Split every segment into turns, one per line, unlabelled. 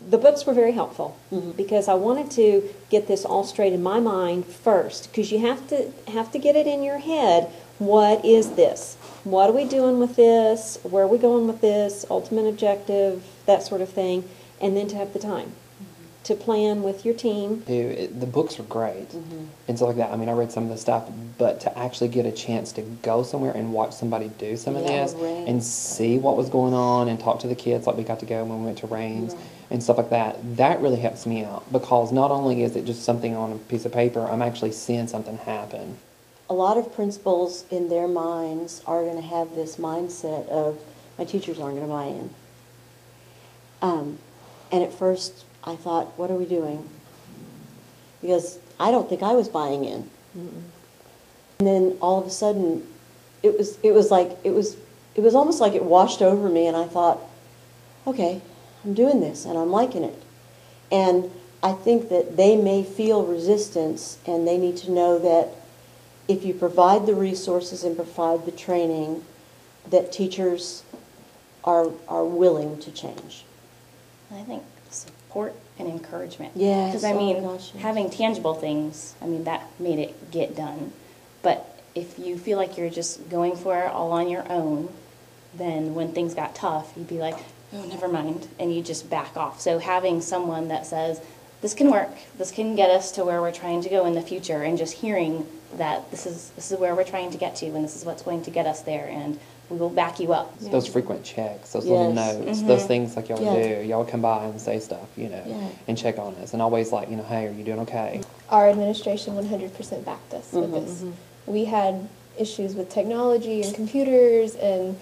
The books were very helpful because I wanted to get this all straight in my mind first, because you have to get it in your head. What is this? What are we doing with this? Where are we going with this? Ultimate objective, that sort of thing, and then to have the time to plan with your team.
The books are great and stuff like that. I mean, I read some of the stuff, but to actually get a chance to go somewhere and watch somebody do some of this and see what was going on and talk to the kids, like we got to go when we went to Rains and stuff like that, that really helps me out, because not only is it just something on a piece of paper, I'm actually seeing something happen.
A lot of principals in their minds are going to have this mindset of, my teachers aren't going to buy in. And at first I thought, what are we doing? Because I don't think I was buying in. And then all of a sudden, it was almost like it washed over me, and I thought, okay, I'm doing this and I'm liking it. And I think that they may feel resistance, and they need to know that if you provide the resources and provide the training, that teachers are willing to change.
I think support and encouragement.
Yes.
Because I mean,
yes.
having tangible things, I mean, that made it get done. But if you feel like you're just going for it all on your own, then when things got tough, you'd be like, oh, never mind, and you just back off. So having someone that says, this can work, this can get us to where we're trying to go in the future, and just hearing that this is where we're trying to get to, and this is what's going to get us there, and we will back you up.
Those frequent checks, those little notes, those things like y'all do. Y'all come by and say stuff, you know, and check on us, and always like, you know, hey, are you doing okay?
Our administration 100% backed us with this. We had issues with technology and computers, and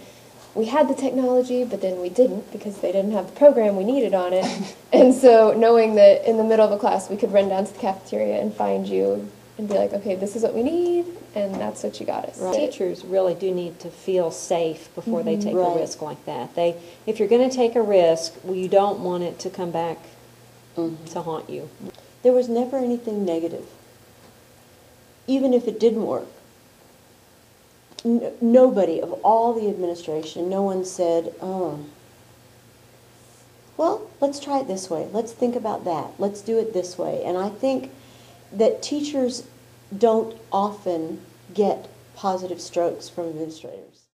we had the technology, but then we didn't because they didn't have the program we needed on it. And so knowing that in the middle of a class we could run down to the cafeteria and find you and be like, okay, this is what we need, and that's what you got us.
Right. Teachers really do need to feel safe before they take a risk like that. If you're going to take a risk, well, you don't want it to come back to haunt you.
There was never anything negative. Even if it didn't work. Nobody of all the administration, no one said, oh, well, let's try it this way. Let's think about that. Let's do it this way. And I think that teachers don't often get positive strokes from administrators.